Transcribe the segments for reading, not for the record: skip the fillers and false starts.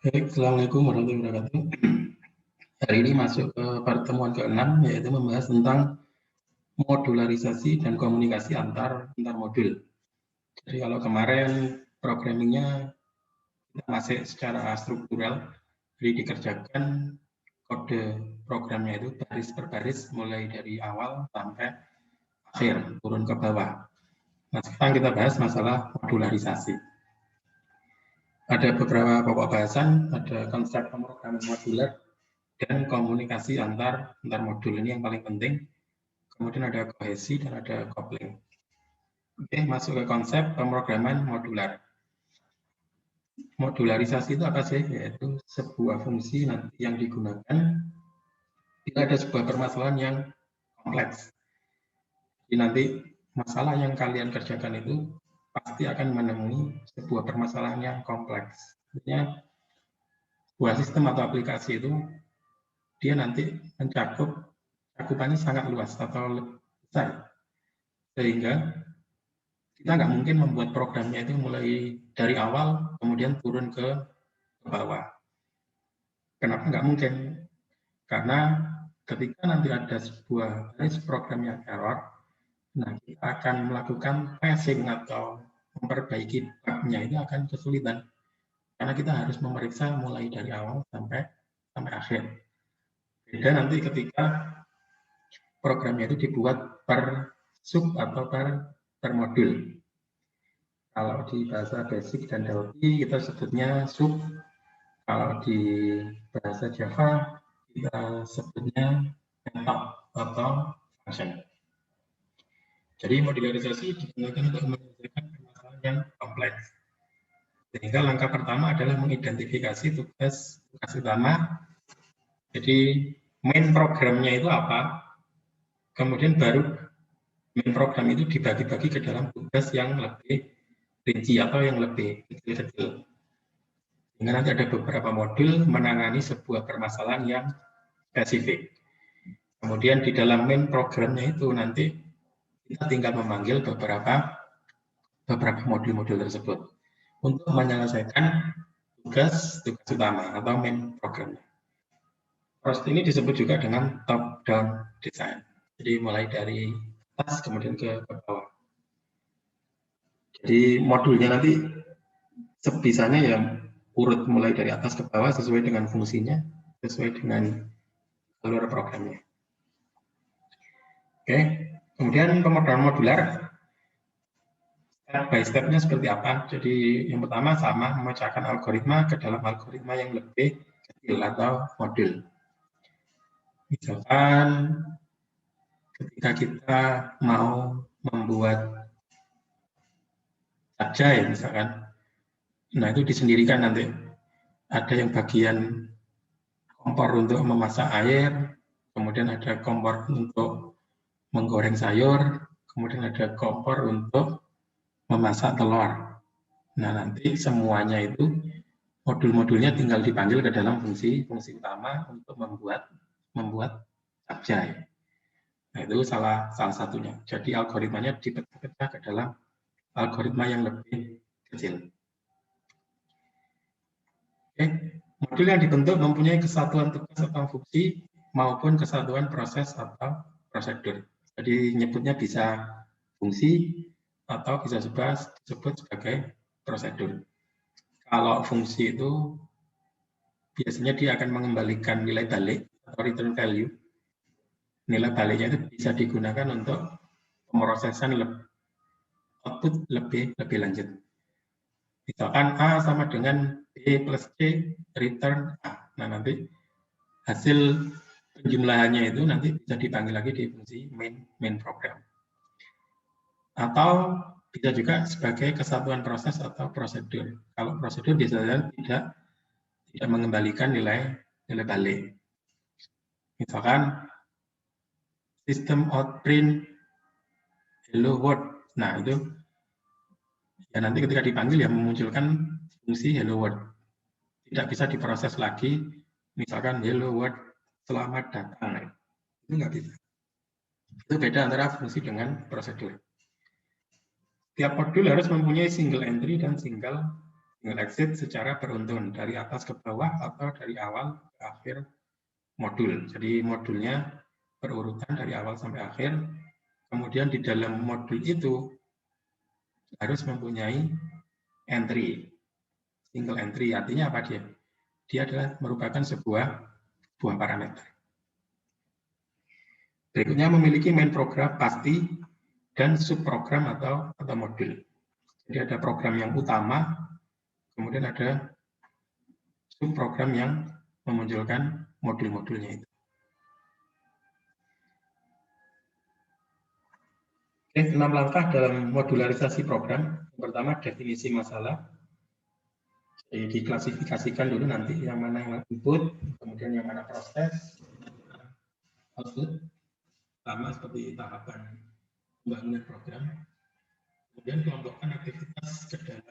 Baik, Assalamualaikum warahmatullahi wabarakatuh. Hari ini masuk ke pertemuan ke-6, yaitu membahas tentang modularisasi dan komunikasi antar modul. Jadi kalau kemarin programmingnya kita masih secara struktural, jadi dikerjakan kode programnya itu baris per baris, mulai dari awal sampai akhir, turun ke bawah. Nah, sekarang kita bahas masalah modularisasi. Ada beberapa pokok bahasan, ada konsep pemrograman modular, dan komunikasi antar modul ini yang paling penting. Kemudian ada kohesi dan ada coupling. Oke, masuk ke konsep pemrograman modular. Modularisasi itu apa sih? Yaitu sebuah fungsi nanti yang digunakan bila ada sebuah permasalahan yang kompleks. Jadi nanti masalah yang kalian kerjakan itu pasti akan menemui sebuah permasalahan yang kompleks. Artinya sebuah sistem atau aplikasi itu dia nanti mencakup cakupannya sangat luas atau besar, sehingga kita nggak mungkin membuat programnya itu mulai dari awal kemudian turun ke bawah. Kenapa nggak mungkin? Karena ketika nanti ada sebuah baris program yang error, nah kita akan melakukan tracing atau memperbaiki bugnya itu akan kesulitan, karena kita harus memeriksa mulai dari awal sampai akhir. Beda nanti ketika programnya itu dibuat per sub atau per modul. Kalau di bahasa basic dan Delphi kita sebutnya sub. Kalau di bahasa Java kita sebutnya method atau function. Jadi modularisasi digunakan untuk menyelesaikan permasalahan yang kompleks. Sehingga langkah pertama adalah mengidentifikasi tugas utama. Jadi main programnya itu apa? Kemudian baru main program itu dibagi-bagi ke dalam tugas yang lebih rinci atau yang lebih kecil-kecil. Sehingga nanti ada beberapa modul menangani sebuah permasalahan yang spesifik. Kemudian di dalam main programnya itu nanti kita tinggal memanggil beberapa modul-modul tersebut untuk menyelesaikan tugas utama atau main programnya. Proses ini disebut juga dengan top-down design. Jadi mulai dari atas kemudian ke bawah. Jadi modulnya nanti sebisanya ya urut mulai dari atas ke bawah sesuai dengan fungsinya, sesuai dengan alur programnya. Oke, kemudian pemrograman modular step by step-nya seperti apa? Jadi yang pertama sama memecahkan algoritma ke dalam algoritma yang lebih kecil atau modul. Misalkan ketika kita mau membuat sajai misalkan, nah itu disendirikan nanti. Ada yang bagian kompor untuk memasak air, kemudian ada kompor untuk menggoreng sayur, kemudian ada kompor untuk memasak telur. Nah nanti semuanya itu modul-modulnya tinggal dipanggil ke dalam fungsi utama untuk membuat sajai. Nah itu salah satunya. Jadi algoritmanya dipecah-pecah ke dalam algoritma yang lebih kecil. Oke, modul yang dibentuk mempunyai kesatuan tugas atau fungsi maupun kesatuan proses atau prosedur. Jadi nyebutnya bisa fungsi atau bisa disebut sebagai prosedur. Kalau fungsi itu biasanya dia akan mengembalikan nilai balik atau return value. Nilai baliknya itu bisa digunakan untuk pemrosesan output lebih lanjut. Misalkan A sama dengan B plus C, return A. Nah, nanti hasil penjumlahannya itu nanti bisa dipanggil lagi di fungsi main program. Atau bisa juga sebagai kesatuan proses atau prosedur. Kalau prosedur biasanya tidak mengembalikan nilai balik. Misalkan sistem outprint hello world. Nah, itu ya nanti ketika dipanggil ya memunculkan fungsi hello world. Tidak bisa diproses lagi, misalkan hello world selamat datang. Nah, itu nggak bisa. Itu beda antara fungsi dengan prosedur. Tiap modul harus mempunyai single entry dan single single exit secara beruntun dari atas ke bawah atau dari awal ke akhir modul. Jadi modulnya berurutan dari awal sampai akhir. Kemudian di dalam modul itu harus mempunyai entry, single entry. Artinya apa dia? Dia adalah merupakan sebuah buah parameter. Berikutnya memiliki main program pasti dan subprogram atau modul. Jadi ada program yang utama, kemudian ada subprogram yang memunculkan modul-modulnya itu. Oke, 6 langkah dalam modularisasi program. Yang pertama, definisi masalah. Jadi diklasifikasikan dulu nanti yang mana yang input, kemudian yang mana proses, output, sama seperti tahapan pembangunan program. Kemudian kelompokkan aktivitas ke dalam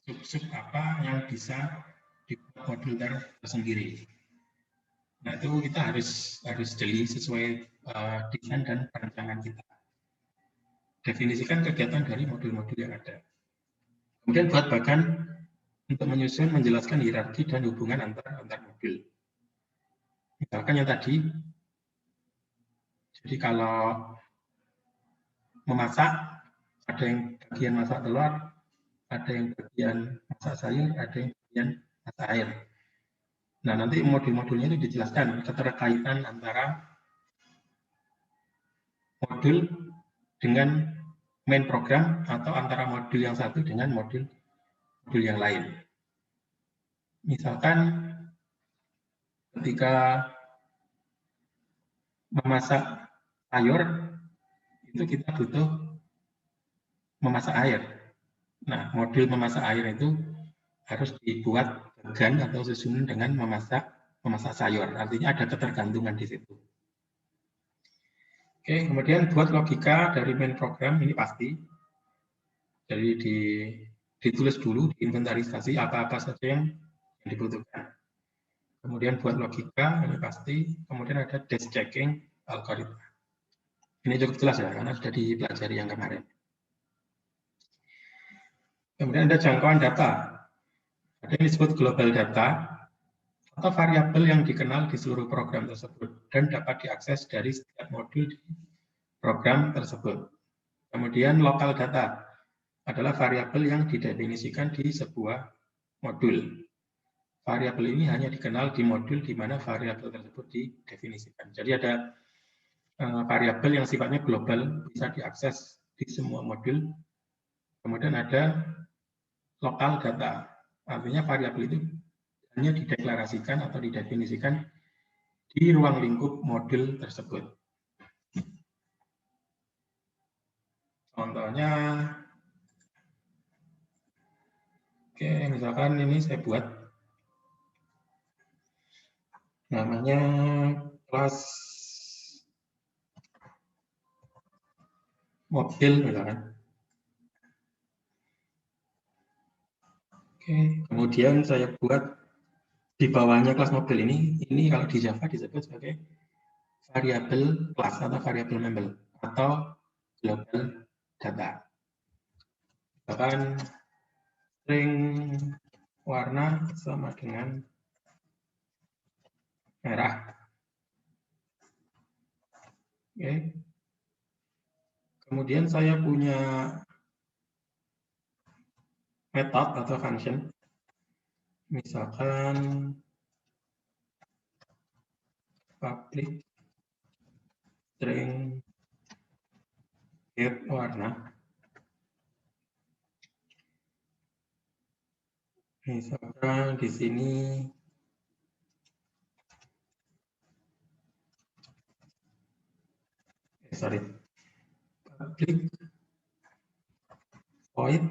sub-sub apa yang bisa dibuat modul tersendiri. Nah, itu kita harus jeli sesuai desain dan perencanaan kita. Definisikan kegiatan dari modul-modul yang ada. Kemudian buat bagan untuk menyusun, menjelaskan hierarki dan hubungan antar modul. Misalkan yang tadi, jadi kalau memasak, ada yang bagian masak telur, ada yang bagian masak sayur, ada yang bagian masak air. Nah, nanti modul-modulnya itu dijelaskan keterkaitan antara modul dengan main program atau antara modul yang satu dengan modul yang lain. Misalkan ketika memasak sayur, itu kita butuh memasak air. Nah, modul memasak air itu harus dibuat bagan atau susunan dengan memasak sayur. Artinya ada ketergantungan di situ. Oke, kemudian buat logika dari main program ini pasti. Jadi ditulis dulu, diinventarisasi apa-apa saja yang dibutuhkan. Kemudian buat logika ini pasti. Kemudian ada desk checking algoritma. Ini cukup jelas ya, karena sudah dipelajari yang kemarin. Kemudian ada jangkauan data. Ada yang disebut global data atau variabel yang dikenal di seluruh program tersebut dan dapat diakses dari setiap modul di program tersebut. Kemudian lokal data adalah variabel yang didefinisikan di sebuah modul. Variabel ini hanya dikenal di modul di mana variabel tersebut didefinisikan. Jadi ada variabel yang sifatnya global, bisa diakses di semua modul. Kemudian ada lokal data, artinya variabel itu hanya dideklarasikan atau didefinisikan di ruang lingkup modul tersebut. Contohnya, oke, misalkan ini saya buat namanya kelas mobil misalkan. Oke, kemudian saya buat di bawahnya kelas mobil ini kalau di Java disebut sebagai variabel kelas atau variabel member atau global data. Misalkan string warna sama dengan merah. Oke. Kemudian saya punya metode atau function. Misalkan public string get warna. Misalkan di sini public void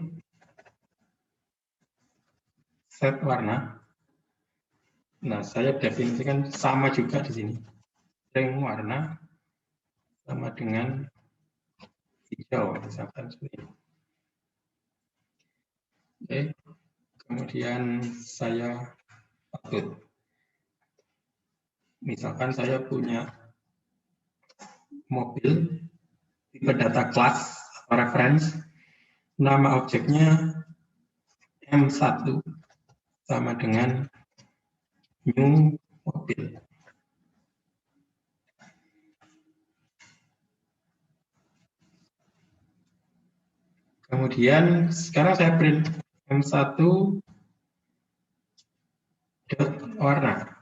set warna. Nah, saya definisikan sama juga di sini. String warna sama dengan hijau, misalkan seperti ini. Oke, kemudian saya output. Misalkan saya punya mobil tipe data class atau reference Nama objeknya M1 sama dengan new mobil. Kemudian sekarang saya print M1 dot warna.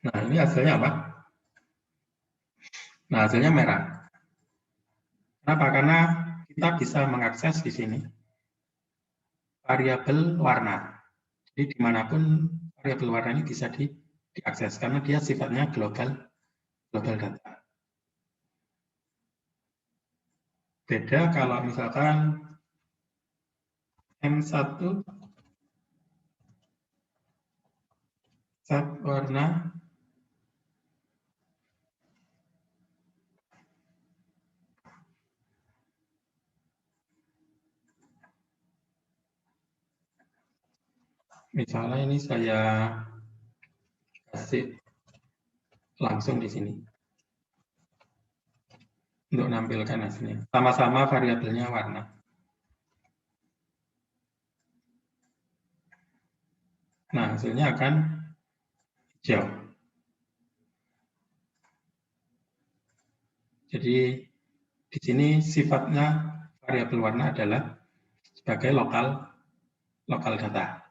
Nah, ini hasilnya apa? Nah, hasilnya merah. Kenapa? Karena kita bisa mengakses di sini variabel warna. Jadi dimanapun variabel warna ini bisa diakses karena dia sifatnya global data. Beda kalau misalkan M1 set warna misalnya ini saya kasih langsung di sini untuk menampilkan hasilnya. Sama-sama variabelnya warna. Nah, hasilnya akan hijau. Jadi di sini sifatnya variabel warna adalah sebagai lokal data.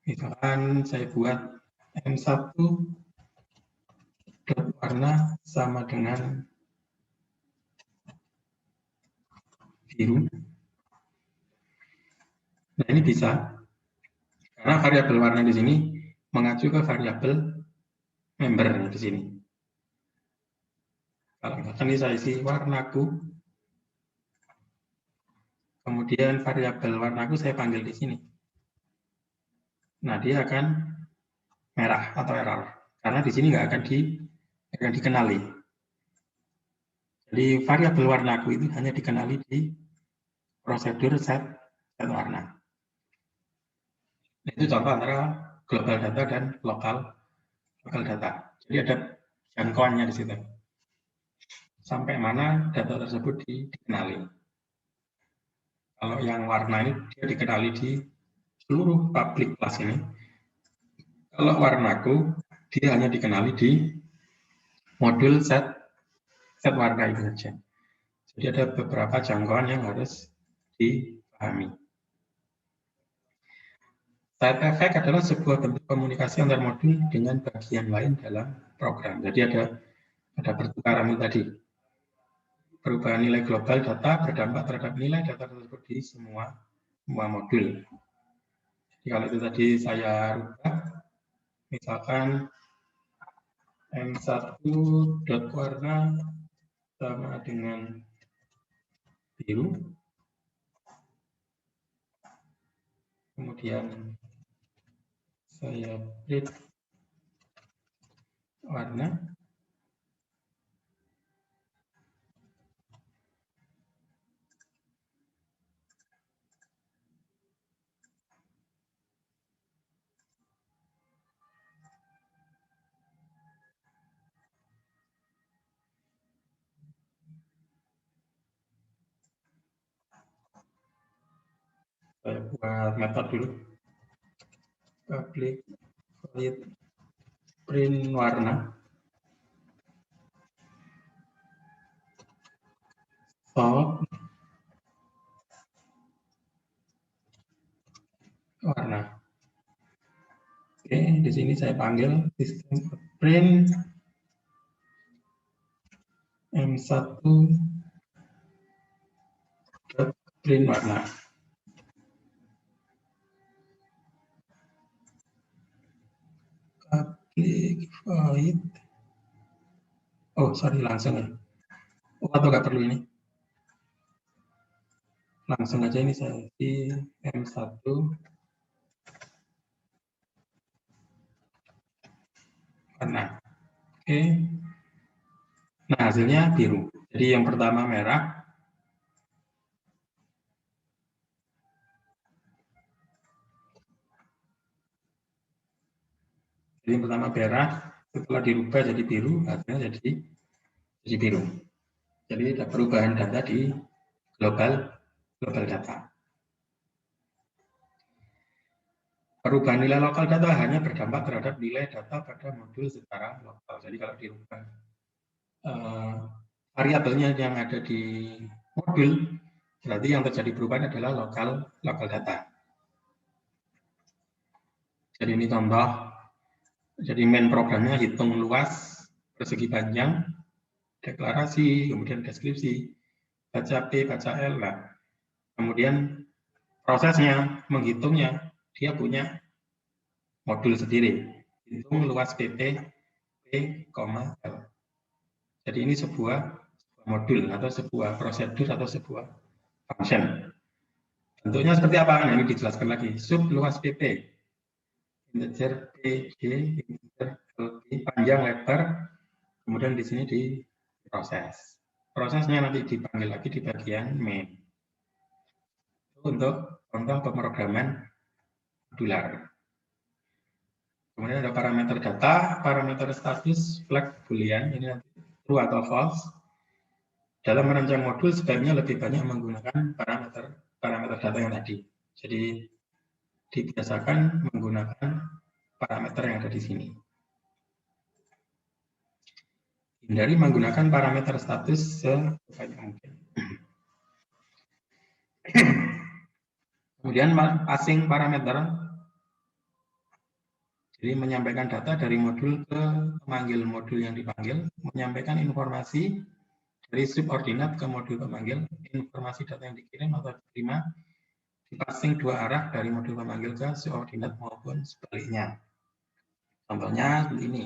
Misalkan saya buat M1 dot warna sama dengan biru. Nah, ini bisa karena variabel warna di sini mengacu ke variabel member di sini. Kalau misalkan ini saya isi warnaku, kemudian variabel warnaku saya panggil di sini. Nah, dia akan merah atau error karena di sini nggak akan dikenali. Jadi variabel warnaku itu hanya dikenali di prosedur set warna. Itu contoh antara global data dan lokal data. Jadi ada jangkauannya di situ. Sampai mana data tersebut dikenali. Kalau yang warna ini dia dikenali di seluruh public class ini. Kalau warnaku dia hanya dikenali di modul set warna itu saja. Jadi ada beberapa jangkauan yang harus dipahami. Side effect adalah sebuah bentuk komunikasi antar modul dengan bagian lain dalam program. Jadi ada pertukaran tadi. Perubahan nilai global data berdampak terhadap nilai data tersebut di semua modul. Jadi kalau itu tadi saya rubah, misalkan M1 dot warna sama dengan biru, kemudian saya print warna, saya buat metode dulu, public void print warna, sort warna. Oke, di sini saya panggil sistem print M1 print warna. Public void. Oh, sorry, langsung ya. Oh, atau nggak perlu ini? Langsung aja ini saya di M1 warna. Oke. Nah, hasilnya biru. Jadi yang pertama merah, Jadi yang pertama merah, setelah dirubah jadi biru, hasilnya jadi biru. Jadi ada perubahan data di global data. Perubahan nilai lokal data hanya berdampak terhadap nilai data pada modul secara lokal. Jadi kalau dirubah variabelnya yang ada di modul, berarti yang terjadi perubahan adalah lokal data. Jadi ini contoh. Jadi main programnya hitung luas, persegi panjang, deklarasi, kemudian deskripsi, baca P, baca L. Nah, kemudian prosesnya, menghitungnya, dia punya modul sendiri. Hitung luas PP, P, L. Jadi ini sebuah modul atau sebuah prosedur atau sebuah function. Bentuknya seperti apa? Nah, ini dijelaskan lagi. Sub luas PP, integer PG, integer LP, panjang lebar, kemudian di sini diproses. Prosesnya nanti dipanggil lagi di bagian main. Itu untuk contoh pemrograman modular. Kemudian ada parameter data, parameter status, flag boolean, ini nanti true atau false. Dalam merancang modul sebaiknya lebih banyak menggunakan parameter data yang tadi. Jadi dibiasakan menggunakan parameter yang ada di sini. Hindari menggunakan parameter status sebanyak mungkin. Kemudian passing parameter, jadi menyampaikan data dari modul ke pemanggil modul yang dipanggil, menyampaikan informasi dari subordinat ke modul pemanggil, informasi data yang dikirim atau diterima dipassing dua arah dari modul pemanggil ke subordinat maupun sebaliknya. Contohnya seperti ini.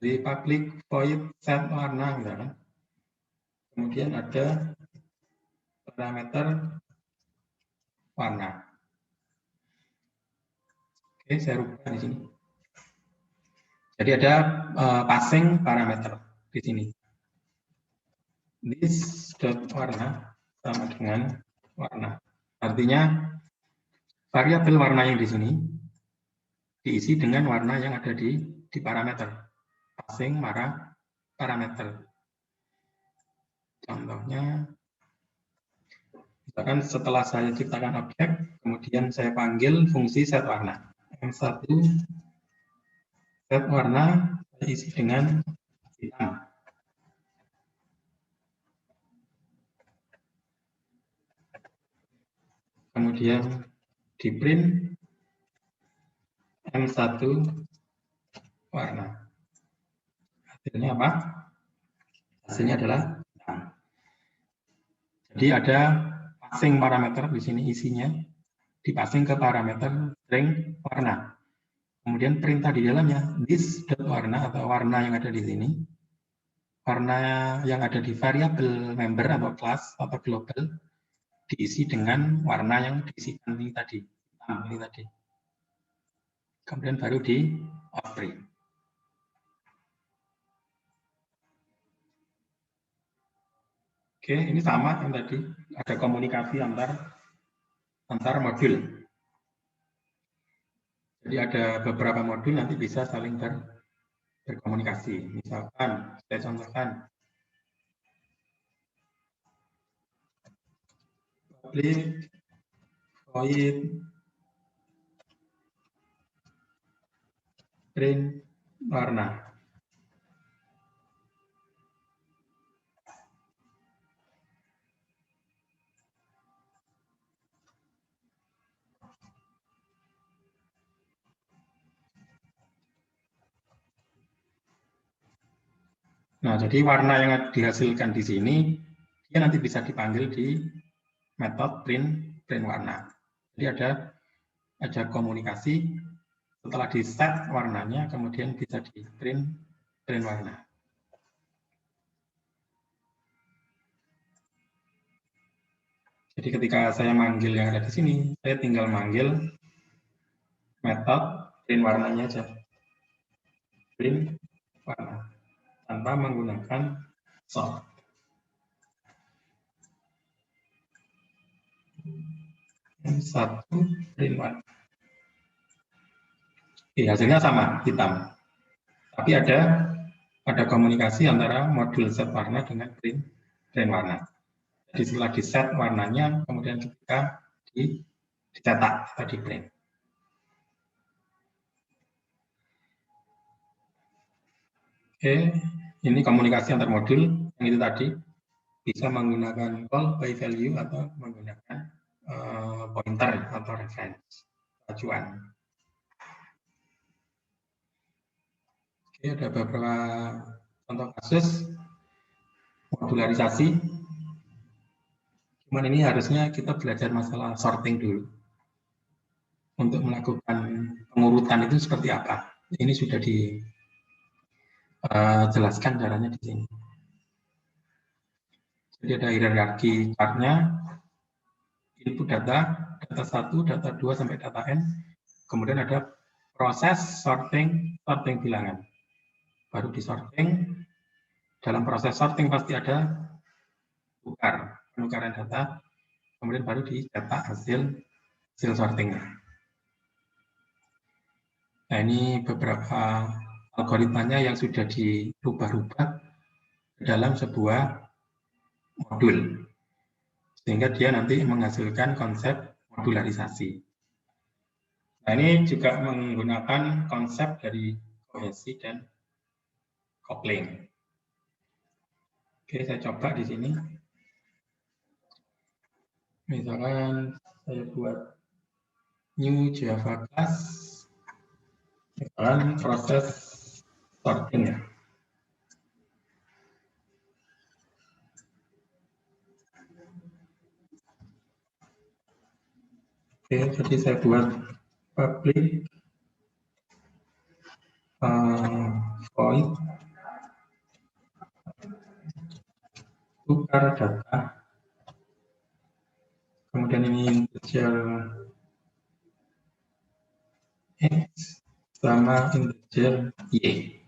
Jadi public void set warna, misalkan. Kemudian ada parameter warna. Oke, saya rubah di sini. Jadi ada passing parameter di sini. This dot warna sama dengan warna. Artinya variabel warna yang di sini diisi dengan warna yang ada di parameter. Passing parameter. Contohnya, misalkan setelah saya ciptakan objek, kemudian saya panggil fungsi set warna. M1 set warna saya isi dengan hitam. Kemudian di print M1 warna. Hasilnya apa? Hasilnya adalah hitam. Jadi ada passing parameter di sini isinya dipassing ke parameter string warna. Kemudian perintah di dalamnya this dot warna atau warna yang ada di sini, warna yang ada di variabel member atau class atau global diisi dengan warna yang diisikan ini tadi, ini tadi. Kemudian baru di outprint. Oke, ini sama yang tadi, ada komunikasi antar modul. Jadi ada beberapa modul nanti bisa saling berkomunikasi. Misalkan, saya contohkan, public void print warna. Nah, jadi warna yang dihasilkan di sini, dia nanti bisa dipanggil di metode print warna. Jadi ada komunikasi setelah di set warnanya, kemudian bisa di print warna. Jadi ketika saya manggil yang ada di sini, saya tinggal manggil metode print warnanya aja. Print warna. Tanpa menggunakan sort. Yang satu print warna. hasilnya sama, hitam. Tapi ada komunikasi antara modul set warna dengan print warna. Jadi setelah di set warnanya, kemudian ketika dicetak atau di print. Oke, ini komunikasi antar modul yang itu tadi bisa menggunakan call by value atau menggunakan pointer atau reference acuan. Oke, ada beberapa contoh kasus modularisasi. Cuman ini harusnya kita belajar masalah sorting dulu. Untuk melakukan pengurutan itu seperti apa? Ini sudah dijelaskan caranya di sini. Jadi ada hierarki chartnya, input data 1, data 2 sampai data n. Kemudian ada proses sorting bilangan. Baru disorting. Dalam proses sorting pasti ada penukaran data. Kemudian baru dicetak hasil sortingnya. Nah, ini beberapa algoritmanya yang sudah dirubah-rubah dalam sebuah modul, sehingga dia nanti menghasilkan konsep modularisasi. Nah, ini juga menggunakan konsep dari kohesi dan coupling. Oke, saya coba di sini. Misalkan saya buat new Java class, misalkan proses sorting ya. Oke, jadi saya buat public void tukar data, kemudian ini integer x sama integer y.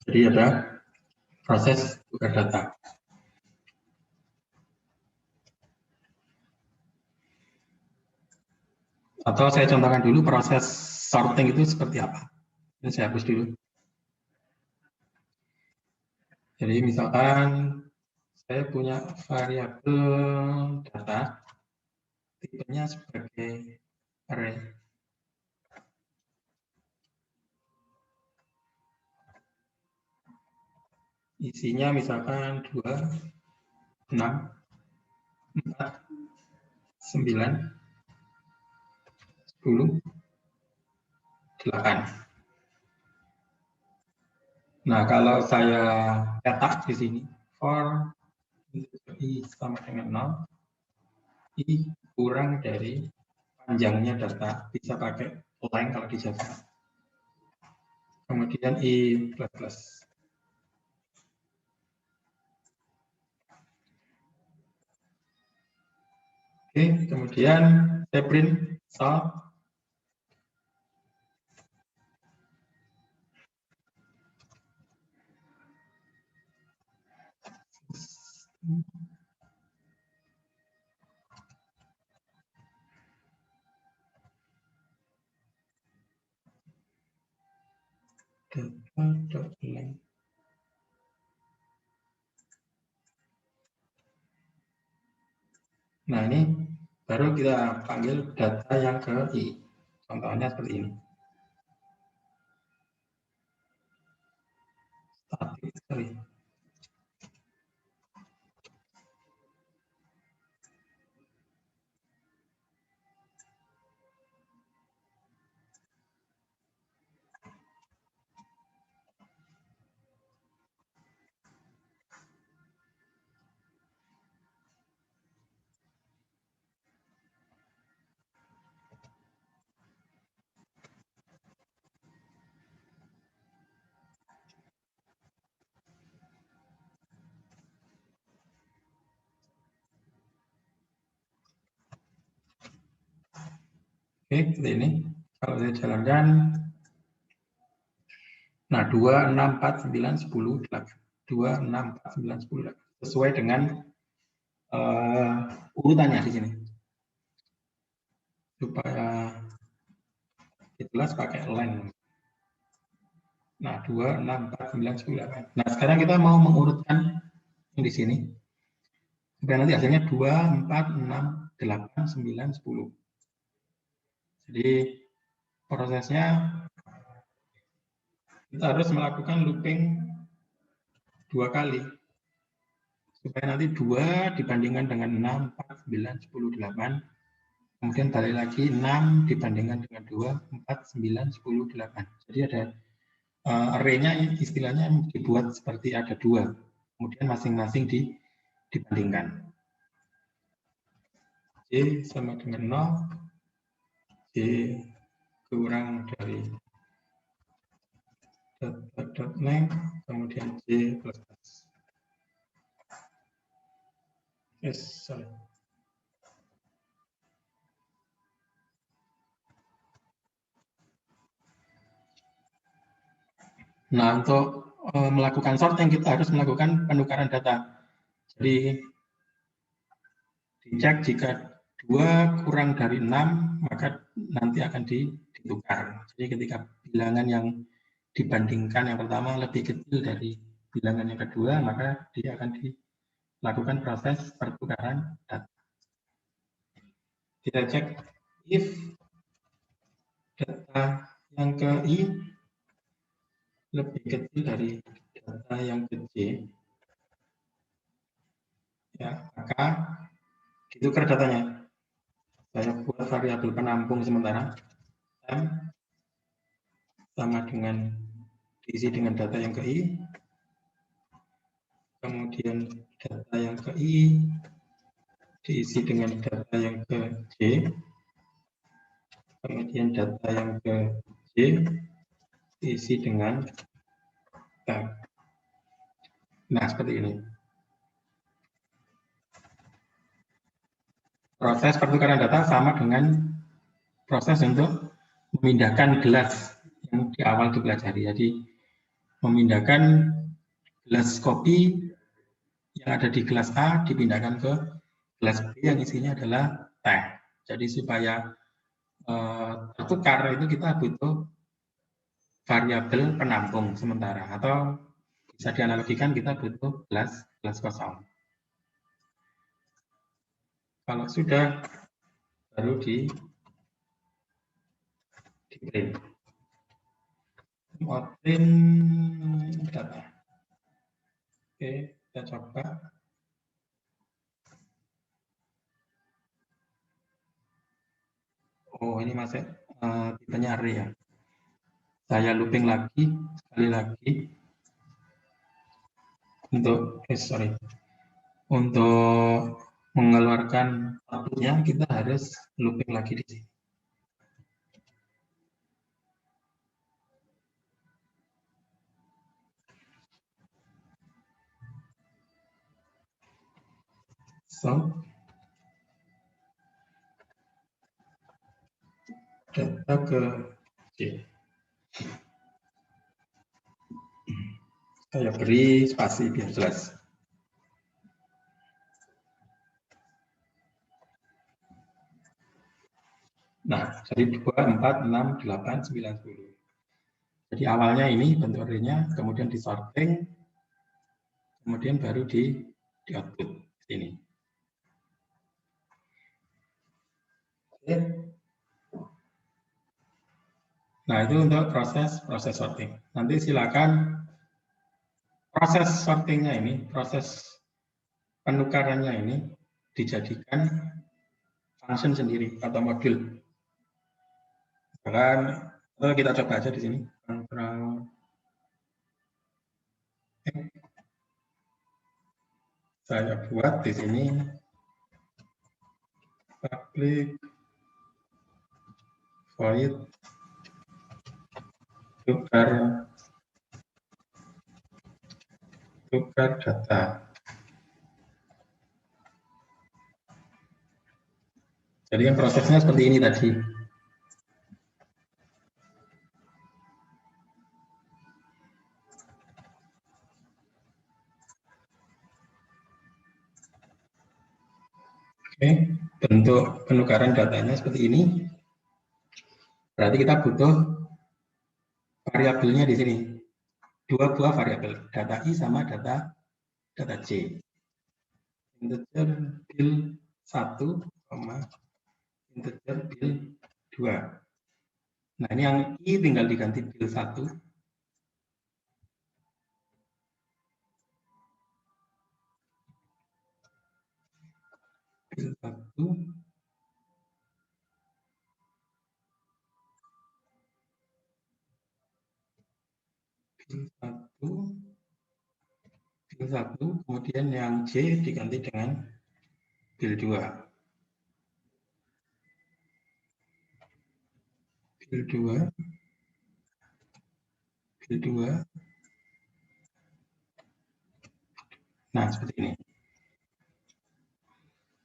Jadi ada proses tukar data. Atau saya contohkan dulu proses sorting itu seperti apa. Ini saya hapus dulu. Jadi misalkan saya punya variabel data, tipenya sebagai array. Isinya misalkan 2, 6, 4, 9, 10, 8. Nah, kalau saya cetak di sini, for i sama dengan 0, i kurang dari panjangnya data, bisa pakai length kalau di Java. Kemudian i plus. Oke, kemudian saya print sort. Data.length. Nah, ini baru kita panggil data yang ke i. Contohnya seperti ini. Static, sorry. Oke, seperti ini. Kalau saya jalankan, nah 2, 6, 4, 9, 10, 8. 2, 6, 4, 9, 10, 8. Sesuai dengan urutannya di sini. Supaya Jelas pakai len. Nah, 2, 6, 4, 9, 10, 8. Nah, sekarang kita mau mengurutkan yang di sini. Supaya nanti hasilnya 2, 4, 6, 8, 9, 10. Jadi, prosesnya kita harus melakukan looping 2 kali. Supaya nanti 2 dibandingkan dengan 6, 4, 9, 10, 8. Kemudian balik lagi 6 dibandingkan dengan 2, 4, 9, 10, 8. Jadi ada array-nya istilahnya dibuat seperti ada 2. Kemudian masing-masing dibandingkan. J sama dengan 0. J kurang dari dot.name, kemudian J plus plus. Yes, sorry. Nah, untuk melakukan sorting kita harus melakukan penukaran data. Jadi dicek jika 2 kurang dari 6, maka nanti akan ditukar. Jadi ketika bilangan yang dibandingkan yang pertama lebih kecil dari bilangan yang kedua, maka dia akan dilakukan proses pertukaran data. Kita cek if data yang ke I lebih kecil dari data yang ke J, ya, maka ditukar datanya. Saya buat variabel penampung sementara M sama dengan diisi dengan data yang ke I, kemudian data yang ke I diisi dengan data yang ke J, kemudian data yang ke J diisi dengan tab. Nah, seperti ini. Proses pertukaran data sama dengan proses untuk memindahkan gelas yang di awal dipelajari. Jadi, memindahkan gelas kopi yang ada di gelas A dipindahkan ke gelas B yang isinya adalah teh. Jadi, supaya tertukar itu kita butuh variabel penampung sementara, atau bisa dianalogikan kita butuh gelas kosong. Kalau sudah, baru di print. Print data. Oke, kita coba. Oh, ini masih tipenya array ya. Saya looping lagi, sekali lagi. Untuk mengeluarkan outputnya kita harus looping lagi di sini. So, data ke J. Saya beri spasi biar jelas. Nah, jadi 2, 4, 6, 8, 9, 10. Jadi awalnya ini bentuk array-nya, kemudian disorting, kemudian baru di output sini. Oke. Nah, itu untuk proses sorting. Nanti silakan proses sortingnya ini, proses penukarannya ini dijadikan function sendiri atau modul. Bahkan kita coba aja di sini. Control X. Saya buat di sini public void tukar data. Jadi kan prosesnya seperti ini tadi. Oke, bentuk penukaran datanya seperti ini. Berarti kita butuh variabelnya di sini. Dua buah variabel, data I sama data C. Integer bil 1, integer bil 2. Nah, ini yang I tinggal diganti bil 1. Bil 1. Bil 1. Bil 1. Kemudian yang C diganti dengan bil 2. Bil 2. Bil 2. Nah, seperti ini.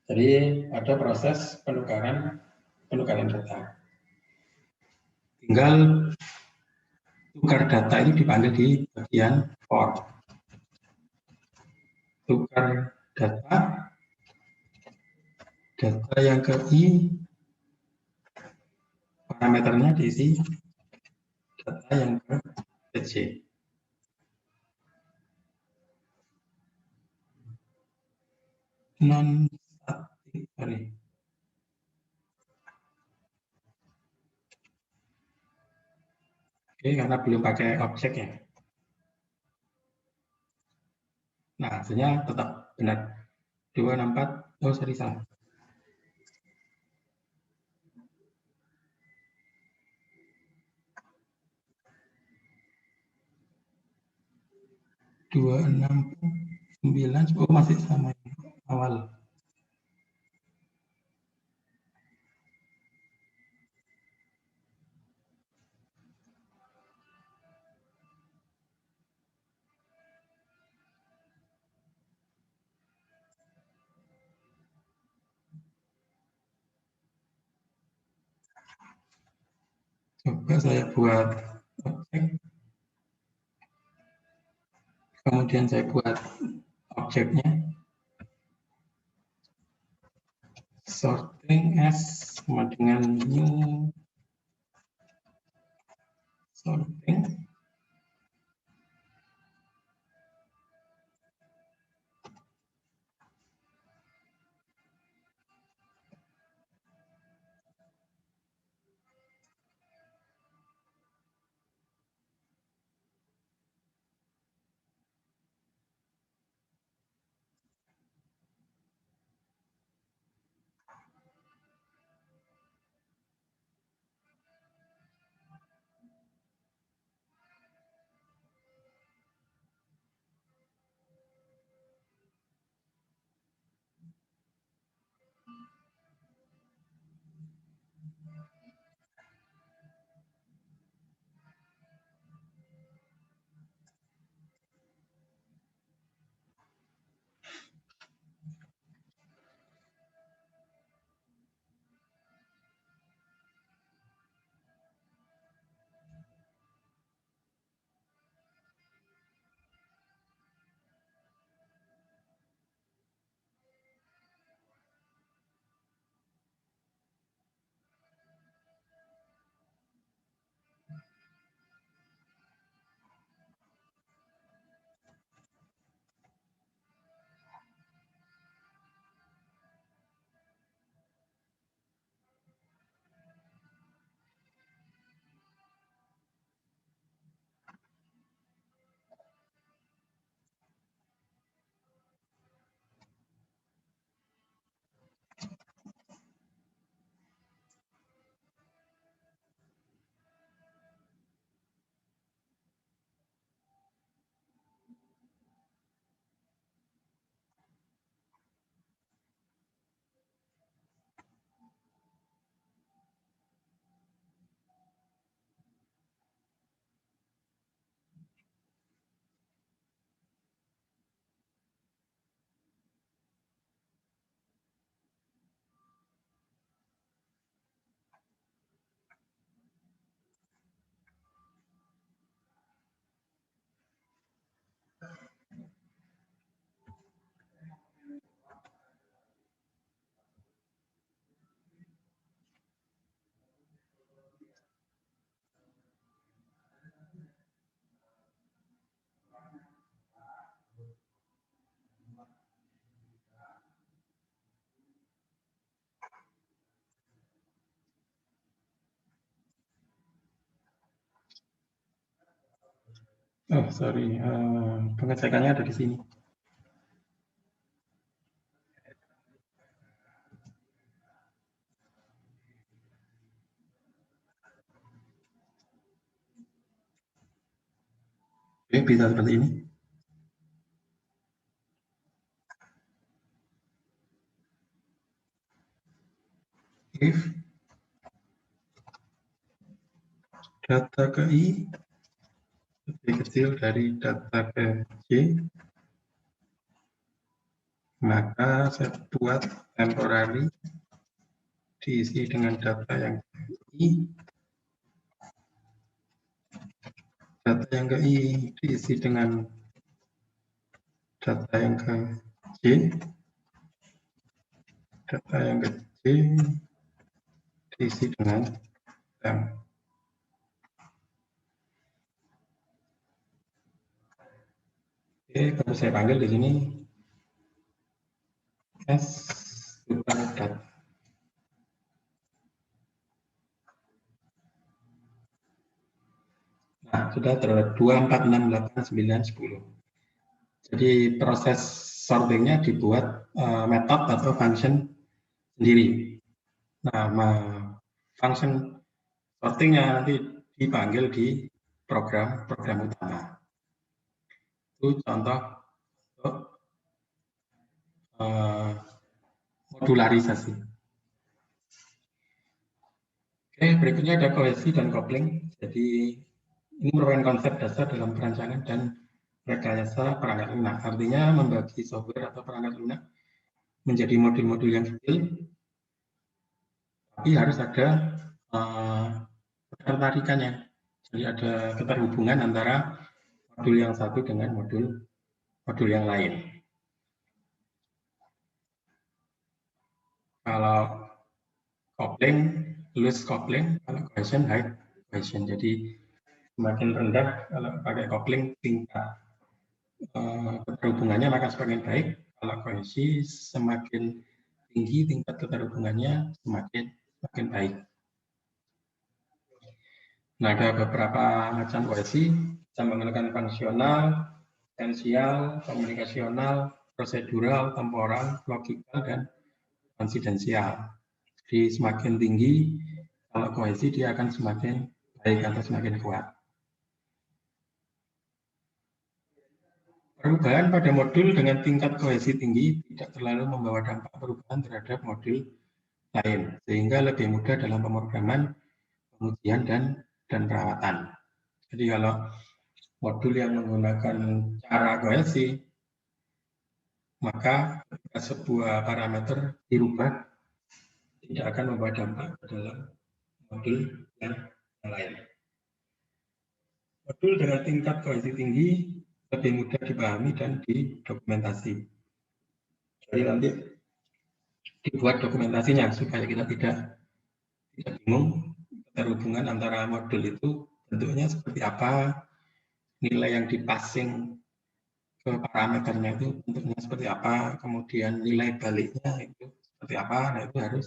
Jadi ada proses penukaran data. Tinggal tukar data ini dipanggil di bagian for. Tukar data yang ke I, parameternya diisi data yang ke C. Non static, sorry. Oke, karena belum pakai objek ya. Nah, hasilnya tetap benar. 264, oh sorry salah. Dua enam sembilan, oh masih sama yang awal. Coba saya buat objek, kemudian saya buat objeknya sorting as sama dengan new sorting. Oh, sorry, pengecekannya ada di sini. Oke, bisa seperti ini. If data ke I lebih kecil dari data ke J, maka saya buat temporary diisi dengan data yang ke I, data yang ke I diisi dengan data yang ke J, data yang ke J diisi dengan temp. Oke, baru saya panggil di sini S data. Nah, sudah terdapat 2, 4, 6, 8, 9, 10. Jadi proses sortingnya dibuat metode atau function sendiri. Nah, function sortingnya nanti dipanggil di program utama. Itu contoh untuk modularisasi. Oke, berikutnya ada kohesi dan coupling. Jadi ini merupakan konsep dasar dalam perancangan dan rekayasa perangkat lunak. Artinya membagi software atau perangkat lunak menjadi modul-modul yang kecil, tapi harus ada ketertarikannya. Jadi ada keterhubungan antara modul yang satu dengan modul yang lain. Kalau coupling, loose coupling, kalau cohesion, high cohesion. Jadi semakin rendah kalau pakai coupling tingkat keterhubungannya maka semakin baik. Kalau kohesi semakin tinggi tingkat keterhubungannya semakin baik. Nah, ada beberapa macam kohesi, bisa menggunakan fungsional, esensial, komunikasional, prosedural, temporal, logikal, dan konsidensial. Jadi semakin tinggi, kalau kohesi dia akan semakin baik atau semakin kuat. Perubahan pada modul dengan tingkat kohesi tinggi tidak terlalu membawa dampak perubahan terhadap modul lain, sehingga lebih mudah dalam pemrograman, pengujian, dan perawatan. Jadi kalau modul yang menggunakan cara kohesi, maka ketika sebuah parameter dirubah, tidak akan membawa dampak ke dalam modul yang lain. Modul dengan tingkat kohesi tinggi lebih mudah dipahami dan didokumentasi. Jadi nanti dibuat dokumentasinya supaya kita tidak bingung terhubungan antara modul itu bentuknya seperti apa, nilai yang dipassing ke parameternya itu bentuknya seperti apa, kemudian nilai baliknya itu seperti apa, nah itu harus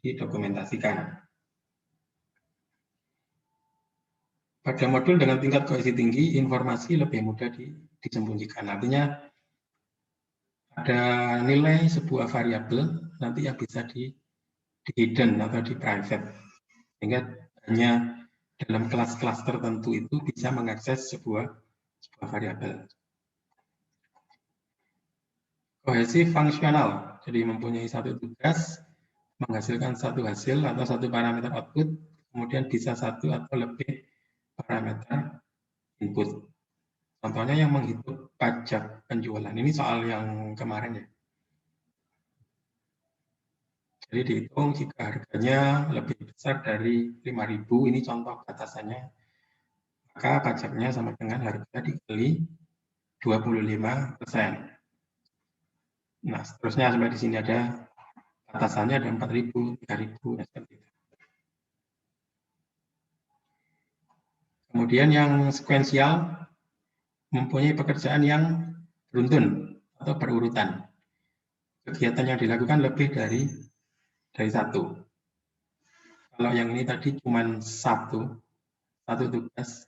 didokumentasikan. Pada modul dengan tingkat kohesi tinggi, informasi lebih mudah disembunyikan. Artinya ada nilai sebuah variabel nanti yang bisa di hidden atau di private, sehingga hanya dalam kelas-kelas tertentu itu bisa mengakses sebuah variabel. Kohesi fungsional, jadi mempunyai satu tugas, menghasilkan satu hasil atau satu parameter output, kemudian bisa satu atau lebih parameter input. Contohnya yang menghitung pajak penjualan. Ini soal yang kemarin ya. Jadi dihitung jika harganya lebih besar dari 5.000, ini contoh batasannya, maka pajaknya sama dengan harga dikali 25%. Nah, seterusnya sampai di sini ada batasannya ada 4.000, 3.000, dan seperti itu. Kemudian yang sekuensial mempunyai pekerjaan yang beruntun atau berurutan. Kegiatan yang dilakukan lebih dari satu. Kalau yang ini tadi cuma satu tugas,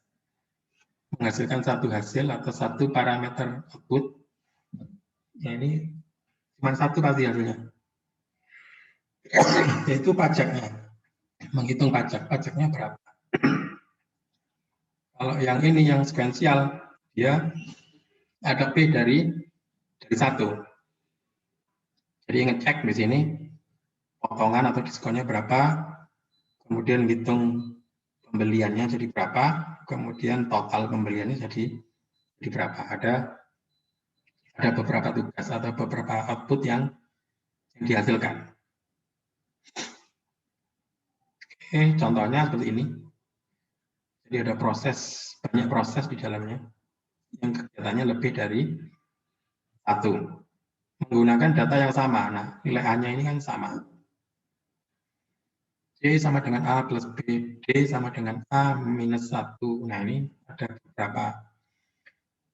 menghasilkan satu hasil atau satu parameter output. Ya, ini cuma satu pasti hasilnya, yaitu pajaknya. Menghitung pajaknya berapa. Kalau yang ini yang sekuensial, dia ada P dari 1. Jadi ngecek di sini potongan atau diskonnya berapa, kemudian hitung pembeliannya jadi berapa, kemudian total pembeliannya jadi berapa. Ada beberapa tugas atau beberapa output yang dihasilkan. Oke, contohnya seperti ini. Jadi ada banyak proses di dalamnya yang kegiatannya lebih dari 1. Menggunakan data yang sama. Nah, nilai A-nya ini kan sama. C sama dengan A plus B, D sama dengan A minus 1. Nah, ini ada beberapa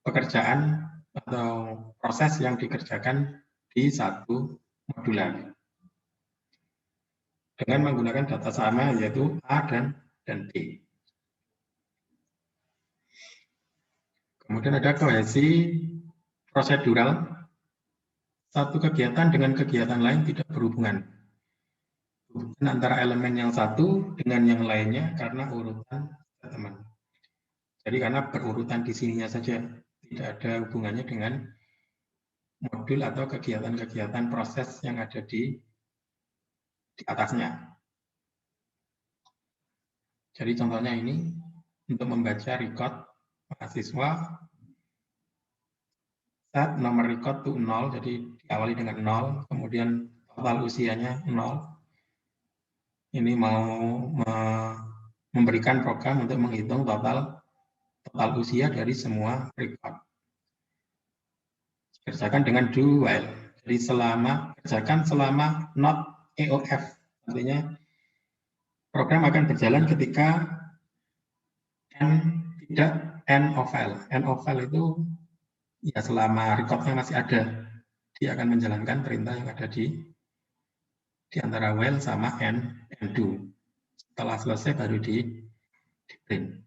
pekerjaan atau proses yang dikerjakan di satu modular. Dengan menggunakan data sama, yaitu A dan B. Kemudian ada kohesi prosedural. Satu kegiatan dengan kegiatan lain tidak berhubungan. Hubungan antara elemen yang satu dengan yang lainnya karena urutan teman. Jadi karena berurutan di sininya saja, tidak ada hubungannya dengan modul atau kegiatan-kegiatan proses yang ada di atasnya. Jadi contohnya ini, untuk membaca record mahasiswa, set nomor record itu 0, jadi diawali dengan 0, kemudian total usianya 0. Ini mau memberikan program untuk menghitung total usia dari semua record. Kerjakan dengan do while. Jadi kerjakan selama not EOF. Artinya program akan berjalan ketika tidak end of file. End of file itu ya selama recordnya masih ada, dia akan menjalankan perintah yang ada di antara while sama and do. Setelah selesai baru di print.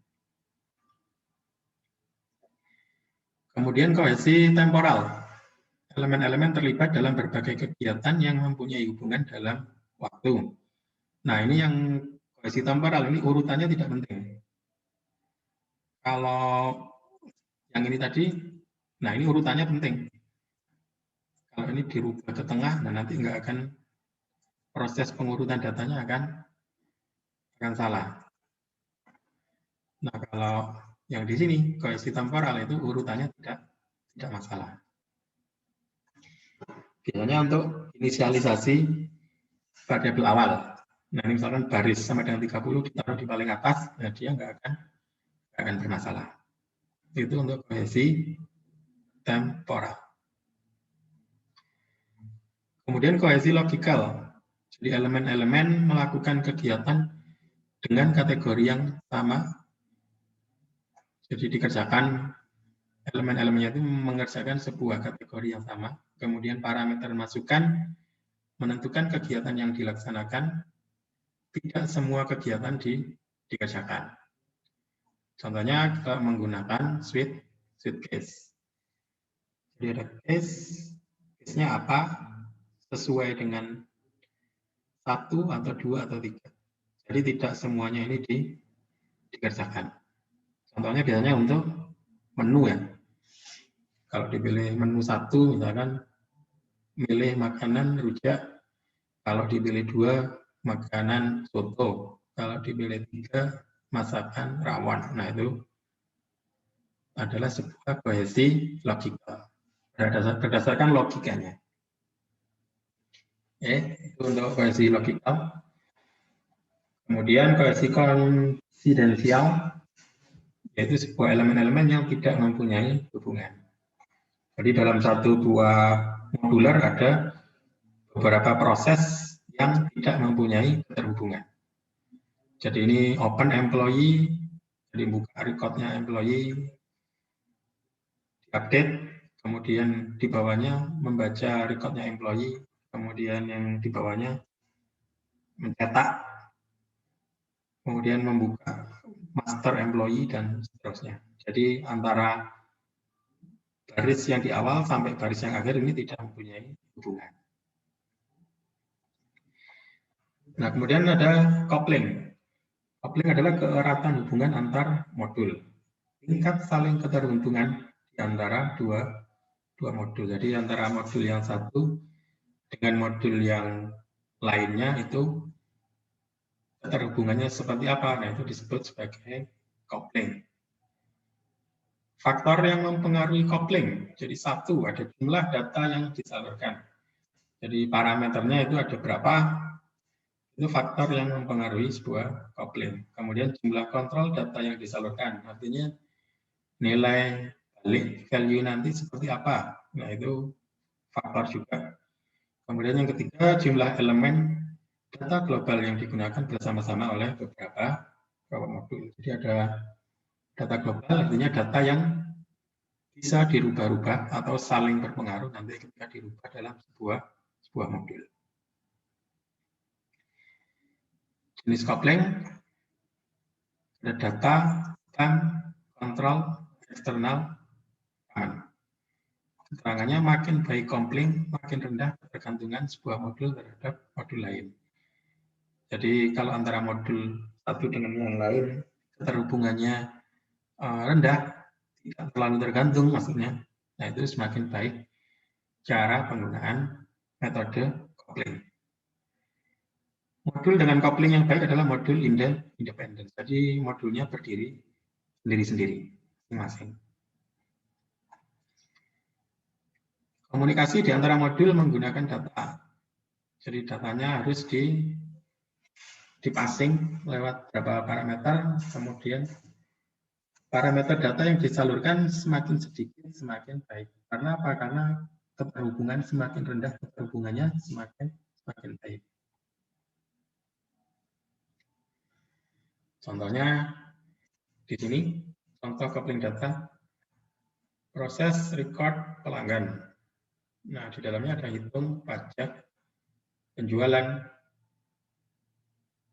Kemudian kohesi temporal. Elemen-elemen terlibat dalam berbagai kegiatan yang mempunyai hubungan dalam waktu. Nah, ini yang kohesi temporal, ini urutannya tidak penting. Kalau yang ini tadi, nah ini urutannya penting. Kalau ini dirubah ke tengah, nah nanti nggak akan, proses pengurutan datanya akan salah. Nah, kalau yang di sini, kohesi temporal itu urutannya tidak masalah. Biasanya untuk inisialisasi variabel awal. Nah, ini misalkan baris sama dengan 30 ditaruh di paling atas, nah dia nggak akan bermasalah. Itu untuk kohesi temporal. Kemudian kohesi logikal. Jadi elemen-elemen melakukan kegiatan dengan kategori yang sama. Jadi dikerjakan, elemen-elemennya itu mengerjakan sebuah kategori yang sama. Kemudian parameter masukan menentukan kegiatan yang dilaksanakan. Tidak semua kegiatan dikerjakan. Contohnya kita menggunakan switch case. Jadi ada case-nya apa, sesuai dengan 1 atau 2 atau 3. Jadi tidak semuanya ini dikerjakan. Contohnya biasanya untuk menu ya. Kalau dipilih menu 1 misalkan milih makanan rujak, kalau dipilih 2 makanan soto, kalau dipilih 3 masakan rawon. Nah, itu adalah sebuah kohesi logika berdasarkan logikanya. Itu untuk kohesi logika. Kemudian kohesi konfidensial, yaitu sebuah elemen-elemen yang tidak mempunyai hubungan. Jadi dalam satu buah modular ada beberapa proses yang tidak mempunyai keterhubungan. Jadi ini open employee, jadi buka recordnya employee, diupdate, kemudian di bawahnya membaca recordnya employee, kemudian yang di bawahnya mencetak, kemudian membuka master employee, dan seterusnya. Jadi antara baris yang di awal sampai baris yang akhir ini tidak mempunyai hubungan. Nah, kemudian ada coupling. Coupling adalah keeratan hubungan antar modul. Tingkat saling keterhubungan di antara dua modul. Jadi antara modul yang satu dengan modul yang lainnya itu keterhubungannya seperti apa? Nah, itu disebut sebagai coupling. Faktor yang mempengaruhi coupling. Jadi satu, ada jumlah data yang disalurkan. Jadi parameternya itu ada berapa? Itu faktor yang mempengaruhi sebuah coupling. Kemudian jumlah kontrol data yang disalurkan, artinya nilai balik value nanti seperti apa. Nah, itu faktor juga. Kemudian yang ketiga, jumlah elemen data global yang digunakan bersama-sama oleh beberapa modul. Jadi ada data global, artinya data yang bisa dirubah-rubah atau saling berpengaruh nanti ketika dirubah dalam sebuah modul. Jenis coupling ada data, kontrol, eksternal, aman. Keterangannya makin baik coupling, makin rendah ketergantungan sebuah modul terhadap modul lain. Jadi kalau antara modul satu dengan yang lain keterhubungannya rendah, tidak terlalu tergantung maksudnya. Nah, itu semakin baik cara penggunaan metode coupling. Modul dengan coupling yang baik adalah modul independen. Jadi modulnya berdiri sendiri-sendiri, masing-masing. Komunikasi di antara modul menggunakan data. Jadi datanya harus dipassing lewat beberapa parameter, kemudian parameter data yang disalurkan semakin sedikit, semakin baik. Karena apa? Karena keterhubungan semakin rendah, keterhubungannya semakin baik. Contohnya di sini, contoh coupling data, proses record pelanggan. Nah, di dalamnya ada hitung pajak penjualan.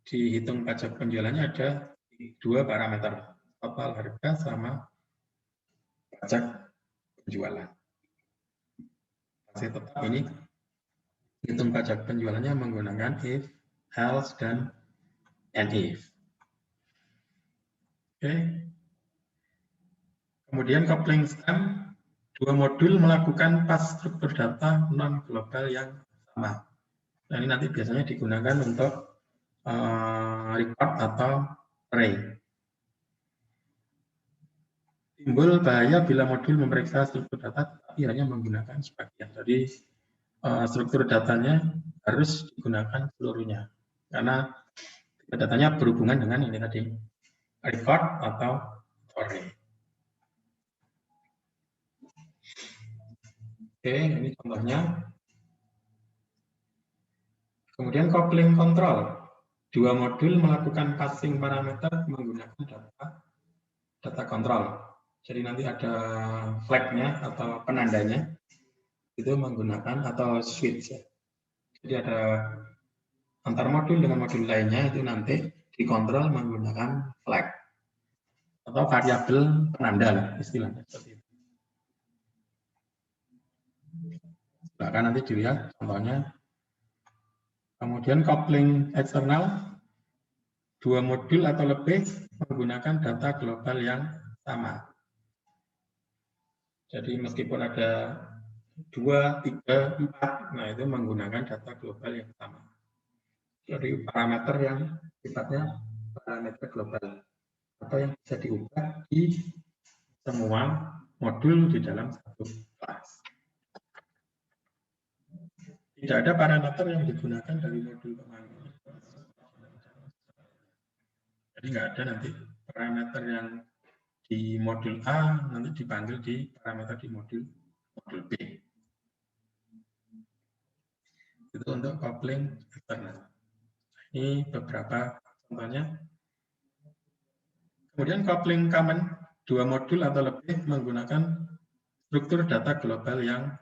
Di hitung pajak penjualannya ada dua parameter, total harga sama pajak penjualan. Masih tetap ini hitung pajak penjualannya menggunakan if, else, dan if. Oke. Kemudian coupling stem, dua modul melakukan pass struktur data non-global yang sama. Nah, ini nanti biasanya digunakan untuk record atau array. Timbul bahaya bila modul memeriksa struktur data tapi hanya menggunakan sebagian. Jadi struktur datanya harus digunakan seluruhnya. Karena datanya berhubungan dengan ini tadi, record atau array. Oke, ini contohnya. Kemudian coupling control. Dua modul melakukan passing parameter menggunakan data kontrol. Jadi nanti ada flag-nya atau penandanya itu menggunakan atau switch ya. Jadi ada antar modul dengan modul lainnya itu nanti dikontrol menggunakan flag atau variabel penanda istilahnya seperti itu. Silahkan nanti dilihat contohnya. Kemudian coupling eksternal, dua modul atau lebih menggunakan data global yang sama. Jadi meskipun ada 2, 3, 4, nah itu menggunakan data global yang sama. Jadi parameter yang sifatnya parameter global atau yang bisa diubah di semua modul di dalam satu kelas. Tidak ada parameter yang digunakan dari modul kemana. Jadi nggak ada nanti parameter yang di modul A nanti dipanggil di parameter di modul B. Itu untuk coupling eksternal. Ini beberapa contohnya. Kemudian coupling common, dua modul atau lebih menggunakan struktur data global yang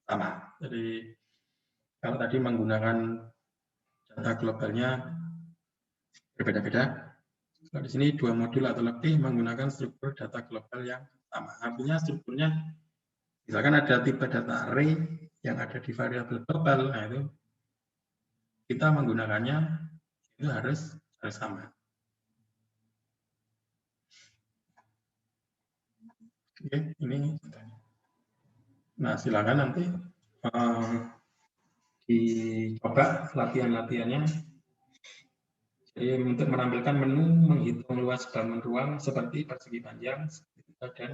sama. Jadi kalau tadi menggunakan data globalnya berbeda-beda, Kalau di sini 2 modul atau lebih menggunakan struktur data global yang sama. Artinya strukturnya, misalkan ada tipe data array yang ada di variabel global, nah itu kita menggunakannya itu harus sama. Oke, ini. Nah, silakan nanti dicoba latihan-latihannya. Jadi untuk menampilkan menu menghitung luas bangun ruang seperti persegi panjang, segitiga, dan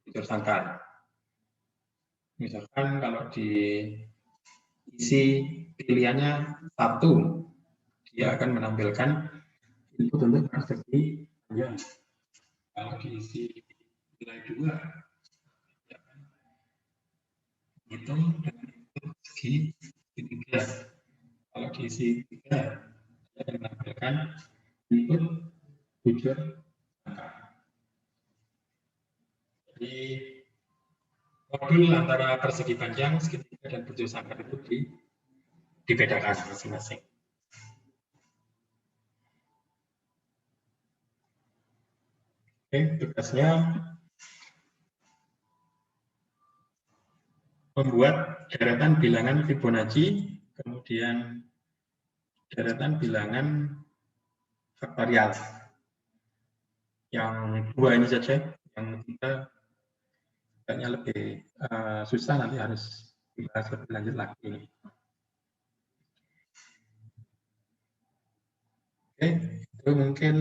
bujur sangkar. Misalkan kalau diisi pilihannya 1, dia akan menampilkan input untuk persegi panjang. Kalau diisi nilai 2, dia akan hitung dan input segitiga. Kalau diisi 3, dia akan menampilkan input bujur sangkar. Jadi modul antara persegi panjang, segitiga, dan bujur sangkar itu dibedakan masing-masing. Oke, tugasnya membuat deretan bilangan Fibonacci, kemudian deretan bilangan faktorial. Yang 2 ini saja, yang 3 kayaknya lebih susah, nanti harus dibahas lebih lanjut lagi. Oke, itu mungkin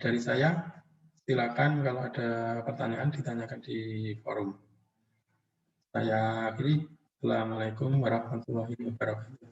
dari saya. Silakan kalau ada pertanyaan ditanyakan di forum. Saya akhiri. Assalamualaikum warahmatullahi wabarakatuh.